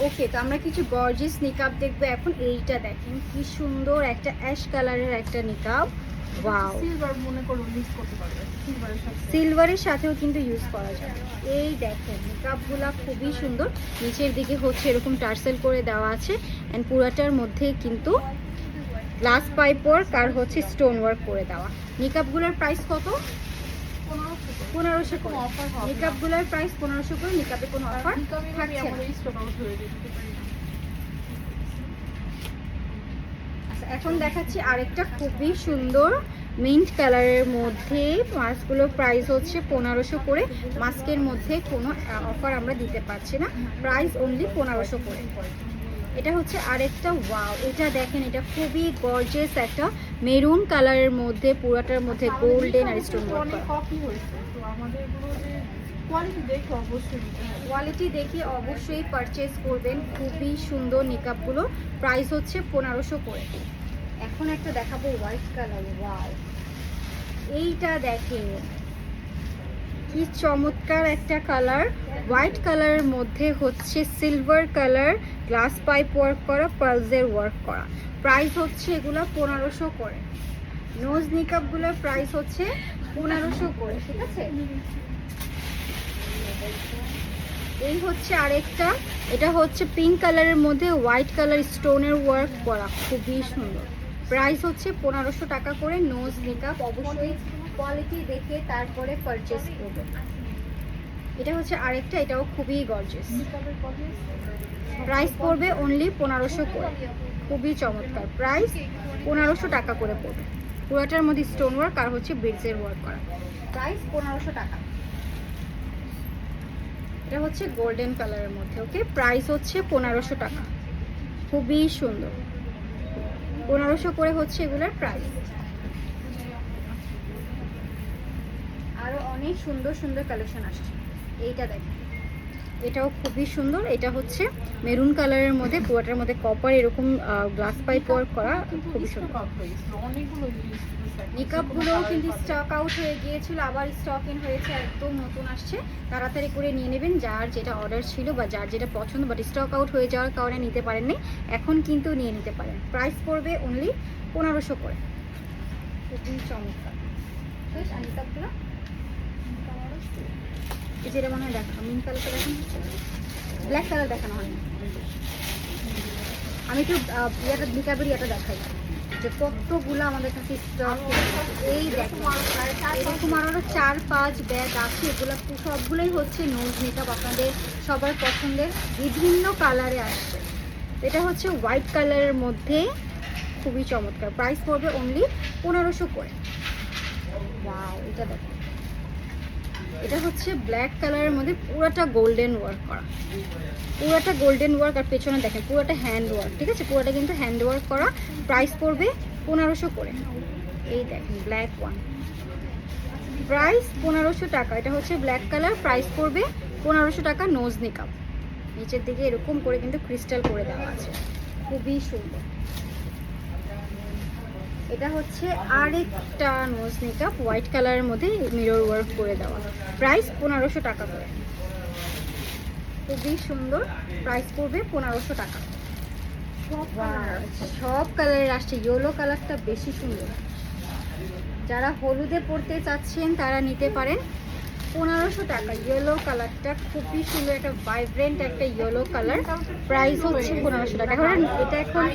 ওকে, তো আমরা কিছু গর্জিয়াস নিকাব দেখবো এখন। এইটা দেখেন কি সুন্দর একটা অ্যাশ কালারের একটা নিকাব। ওয়াও, সিলভার মনে করো মিক্স করতে পারবে সিলভারের সাথে। সিলভারের সাথেও কিন্তু ইউজ করা যাবে। এই দেখেন নিকাবগুলা খুবই সুন্দর, নিচের দিকে হচ্ছে এরকম টার্সেল করে দেওয়া আছে অ্যান্ড পুরাটার মধ্যে কিন্তু গ্লাস পাইপ ওয়ার্ক আর হচ্ছে স্টোন ওয়ার্ক করে দেওয়া। নিকাবগুলোর প্রাইস কত? 1500 করে। অফার হবে নিকাবগুলোর প্রাইস 1500 করে। নিকাবে কোনো অফার থাকছে না। আমাদের স্টক আউট হয়ে যেতে পারে। আচ্ছা, এখন দেখাচ্ছি আরেকটা খুবই সুন্দর মিন্ট কালারের মধ্যে। মাস্কগুলোর প্রাইস হচ্ছে 1500 করে। মাস্কের মধ্যে কোনো অফার আমরা দিতে পারছি না, প্রাইস অনলি 1500 করে। এটা হচ্ছে আরেকটা, ওয়াও এটা দেখেন, এটা খুবই গর্জিয়াস একটা মেরুন কালারের মধ্যে, পুরাটার মধ্যে গোল্ডেন আর স্টোন ওয়ার্ক অনেক করা। কপি হয়েছে, তো আমাদের এগুলো যে কোয়ালিটি দেখে অবশ্যই নিতে হবে। কোয়ালিটি দেখে অবশ্যই পারচেজ করবেন। খুবই সুন্দর নিকাবগুলো, প্রাইস হচ্ছে 1500 করে। এখন একটা দেখাবো হোয়াইট কালার। ওয়াও, এইটা দেখেন কি চমৎকার একটা কালার। হোয়াইট কালারের মধ্যে হচ্ছে silver colour glass pipe work করা, পার্লসের ওয়ার্ক করা। প্রাইস হচ্ছে এগুলো 1500 করে। নোজ নিকাবগুলোর প্রাইস হচ্ছে 1500 করে, ঠিক আছে। এই হচ্ছে আরেকটা, এটা হচ্ছে পিঙ্ক কালারের মধ্যে হোয়াইট কালার স্টোনের ওয়ার্ক করা, খুবই সুন্দর। প্রাইস হচ্ছে 1500 টাকা করে। নোজ মেকআপ অবশ্যই কোয়ালিটি দেখে তারপরে পারচেস করবে। এটা হচ্ছে আরেকটা, এটাও খুবই গর্জিয়াস। প্রাইস পড়বে অনলি 1500 করে। খুবই চমৎকার, প্রাইস 1500 টাকা করে পড়বে। পুরোটার মধ্যে স্টোন ওয়ার্ক আর হচ্ছে বিডসের ওয়ার্ক করা, প্রাইস 1500 টাকা। এটা হচ্ছে গোল্ডেন কালারের মধ্যে, ওকে, প্রাইস হচ্ছে 1500 টাকা। খুবই সুন্দর, 1500 করে হচ্ছে এগুলোর প্রাইস। আরো অনেক সুন্দর সুন্দর কালেকশন আসছে। এইটা দেখেন, এটাও খুবই সুন্দর। এটা হচ্ছে মেরুন কালারের মধ্যে, পুরোটার মধ্যে কপার এরকম গ্লাস পাইপ ওয়ার্ক করা, খুবই সুন্দর। অনেকগুলো নিকাবগুলোও কিন্তু স্টক আউট হয়ে গিয়েছিল, আবার স্টক ইন হয়েছে, একদম নতুন আসছে। তাড়াতাড়ি করে নিয়ে নেবেন, যার যেটা অর্ডার ছিল বা যার যেটা পছন্দ, বাট স্টক আউট হয়ে যাওয়ার কারণে নিতে পারেননি, এখন কিন্তু নিয়ে নিতে পারেন। প্রাইস পড়বে অনলি 1500 করে। খুবই চমৎকার। বেশ, আর নিকাবগুলো যেটা মনে হয় দেখা, মিন কালারটা দেখানো হচ্ছে, ব্ল্যাক কালার দেখানো হয়নি। আমি একটু ইয়াটা নিকাবের ইয়াটা দেখাই যে কতগুলো আমাদের কাছে স্টক। এই দেখো, এরকম আরও 4-5 ব্যাগ আছে। এগুলো সবগুলোই হচ্ছে নোজ মেকআপ, আপনাদের সবার পছন্দের বিভিন্ন কালারে আসছে। এটা হচ্ছে হোয়াইট কালারের মধ্যে, খুবই চমৎকার। প্রাইস পড়বে অনলি 1500 করে। ওয়াও, এটা দেখো, এটা হচ্ছে ব্ল্যাক কালারের মধ্যে পুরোটা গোল্ডেন ওয়ার্ক করা, পুরোটা গোল্ডেন ওয়ার্ক। আর পেছনে দেখেন পুরোটা হ্যান্ড ওয়ার্ক, ঠিক আছে, পুরোটা কিন্তু হ্যান্ড ওয়ার্ক করা। প্রাইস পড়বে 1500 করে। এই দেখেন ব্ল্যাক ওয়ান, প্রাইস 1500 টাকা। এটা হচ্ছে ব্ল্যাক কালার, প্রাইস পড়বে 1500 টাকা। নোজ নিকাব নিচের দিকে এরকম করে কিন্তু ক্রিস্টাল করে দেওয়া আছে, খুবই সুন্দর। এটা হচ্ছে আরেকটা নোজ মেকআপ, হোয়াইট কালারের মধ্যে মিরর ওয়ার্ক করে দেওয়া, প্রাইস 1500 টাকা করে। খুবই সুন্দর, প্রাইস পড়বে 1500 টাকা। সব কালারের আসছে, ইয়েলো কালারটা বেশি সুন্দর। যারা হলুদে পড়তে চাচ্ছেন তারা নিতে পারেন, 1500 টাকা। ইয়েলো কালারটা খুবই সুন্দর, একটা ভাইব্রেন্ট একটা ইয়েলো কালার, প্রাইস হচ্ছে 1500 টাকা। এখন এটা এখন,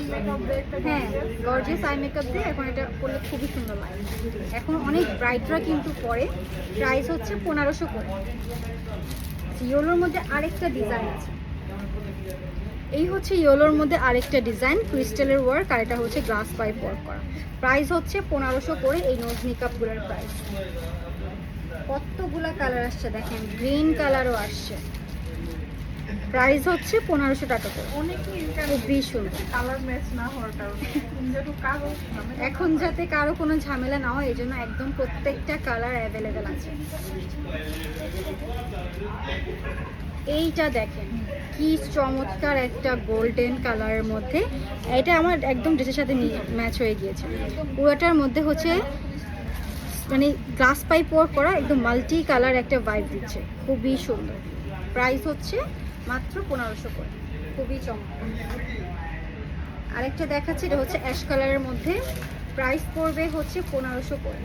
হ্যাঁ, গর্জিয়াস আই মেকআপ দিয়ে এখন এটা করলে খুবই সুন্দর লাগে। এখন অনেক ব্রাইটরা কিন্তু পরে, প্রাইস হচ্ছে 1500 করে। ইয়েলোর মধ্যে আরেকটা ডিজাইন আছে, এই হচ্ছে ইয়েলোর মধ্যে আরেকটা ডিজাইন, ক্রিস্টালের ওয়ার্ক, আর এটা হচ্ছে গ্লাস পাইপ ওয়ার্ক করা। প্রাইস হচ্ছে 1500 করে এই নোজ মেকআপগুলোর প্রাইস। কতগুলা কালার আসছে দেখেন, গ্রিন কালারও আসছে, প্রাইস হচ্ছে 1500 টাকা করে। খুবই সুন্দর, কালার ম্যাচ না হওয়ার কারণে এখন যাতে কারো কোনো ঝামেলা না হয় এই জন্য একদম প্রত্যেকটা কালার অ্যাভেলেবেল আছে। এইটা দেখেন কি চমৎকার একটা গোল্ডেন কালারের মধ্যে, এটা আমার একদম ড্রেসের সাথে ম্যাচ হয়ে গিয়েছে। পুরোটার মধ্যে হচ্ছে মানে গ্লাস পাইপ ওয়ার্ক করা, একদম মাল্টি কালার একটা ভাইব দিচ্ছে, খুবই সুন্দর। প্রাইস হচ্ছে মাত্র 1500 করে। খুবই চমৎকার। আরেকটা দেখাচ্ছি, এটা হচ্ছে অ্যাশ কালারের মধ্যে, প্রাইস পড়বে হচ্ছে 1500 করে।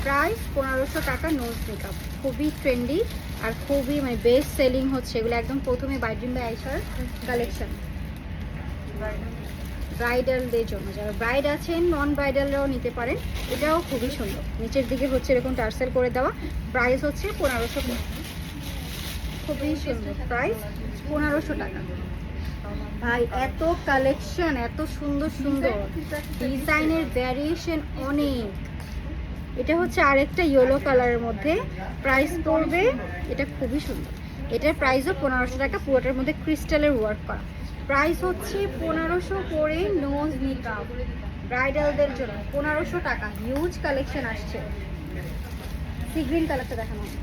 প্রাইস 1500 টাকা নোজ মেকআপ, খুবই ট্রেন্ডি আর খুবই মানে বেস্ট সেলিং হচ্ছে এগুলো। একদম প্রথমে বাইড্রিম বাই আয়েশার কালেকশন, ব্রাইডালদের জন্য, যারা ব্রাইড আছেন নন ব্রাইডালরাও নিতে পারেন। এটাও খুবই সুন্দর, নিচের দিকে হচ্ছে এরকম টার্সেল করে দেওয়া। প্রাইস হচ্ছে 1500 টাকা, খুবই সুন্দর। প্রাইস 1500 টাকা। ভাই এত কালেকশন, এত সুন্দর সুন্দর ডিজাইনের ভ্যারিয়েশন অনেক। এটা হচ্ছে আরেকটা ইয়েলো কালারের মধ্যে, প্রাইস পড়বে, এটা খুবই সুন্দর। এটার প্রাইসও 1500 টাকা, পুরোটার মধ্যে ক্রিস্টালের ওয়ার্ক করা। প্রাইস হচ্ছে 1500 করে নোজ মেকআপ ব্রাইডালদের জন্য, 1500 টাকা। হিউজ কালেকশন আসছে। সি গ্রিন কালারটা দেখানো হবে।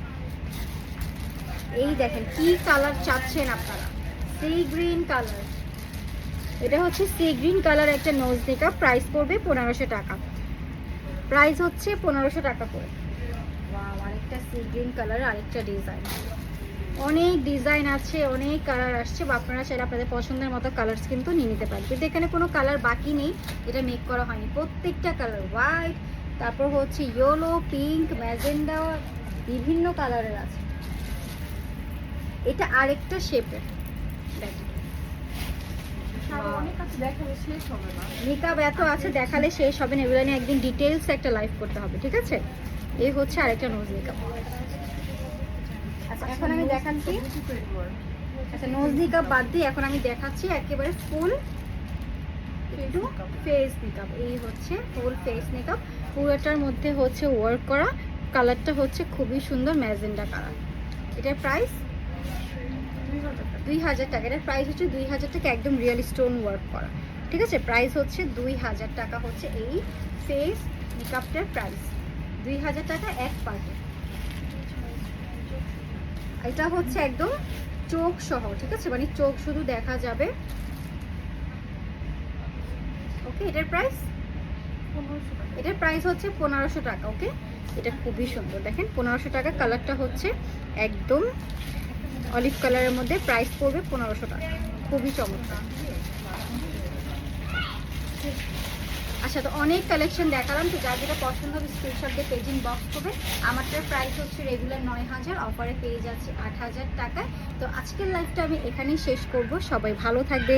এই দেখেন কি কালার চাচ্ছেন আপনারা, সি গ্রিন কালার। এটা হচ্ছে সি গ্রিন কালার একটা নোজ মেকআপ, প্রাইস পড়বে 1500 টাকা। প্রাইস হচ্ছে 1500 টাকা করে। ওয়াও, আরেকটা সি গ্রিন কালার, আরেকটা ডিজাইন। অনেক ডিজাইন আছে, অনেক কালার আসছে, বা আপনারা চাইলে আপনাদের পছন্দের মতো কালার্স কিন্তু নিয়ে নিতে পারেন। কিন্তু এখানে কোনো কালার বাকি নেই, এটা মেক করা হয়নি। প্রত্যেকটা কালার হোয়াইট, তারপর হচ্ছে ইয়েলো, পিঙ্ক, ম্যাজেন্ডা, বিভিন্ন কালারের আছে। এটা আরেকটা শেপের দেখেন। অনেক আছে, দেখালে শেষ হবে না। মেকআপ এত আছে, দেখালে শেষ হবে না। এগুলো নিয়ে একদিন ডিটেলস একটা লাইভ করতে হবে, ঠিক আছে? এই হচ্ছে আরেকটা নোজ মেকআপ। আচ্ছা, এখন আমি দেখাচ্ছি, আচ্ছা নোজ মেকআপ বাদ দিয়ে এখন আমি দেখাচ্ছি একেবারে ফুল একটু ফেস মেকআপ। এই হচ্ছে ফুল ফেস মেকআপ, পুরোটার মধ্যে হচ্ছে ওয়ার্ক করা। কালারটা হচ্ছে খুবই সুন্দর ম্যাজেন্ডা কালার। এটার প্রাইস 2000 টাকা। এটার প্রাইস হচ্ছে 2000 টাকা, একদম রিয়েল স্টোন ওয়ার্ক করা, ঠিক আছে? প্রাইস হচ্ছে 2000 টাকা হচ্ছে এই ফেস মেকআপটার প্রাইস। 2000 টাকা এক পার্টে। এটা হচ্ছে একদম চোখ সহ, ঠিক আছে? মানে চোখ শুধু দেখা যাবে। ওকে, এটার প্রাইস 1500 টাকা। এটার প্রাইস হচ্ছে 1500 টাকা। ওকে, এটা খুবই সুন্দর, দেখেন 1500 টাকা। কালারটা হচ্ছে একদম অলিভ কালারের মধ্যে, প্রাইস পড়বে 1500 টাকা, খুবই চমৎকার। আচ্ছা, তো অনেক কালেকশন দেখালাম, তো যার যেটা পছন্দ হবে স্ক্রিনশট দিয়ে পেজিং বক্স করবে। আমারটার প্রাইস হচ্ছে রেগুলার 9000, অফারে পেয়ে যাচ্ছে 8000 টাকায়। তো আজকের লাইভটা আমি এখানেই শেষ করব। সবাই ভালো থাকবে।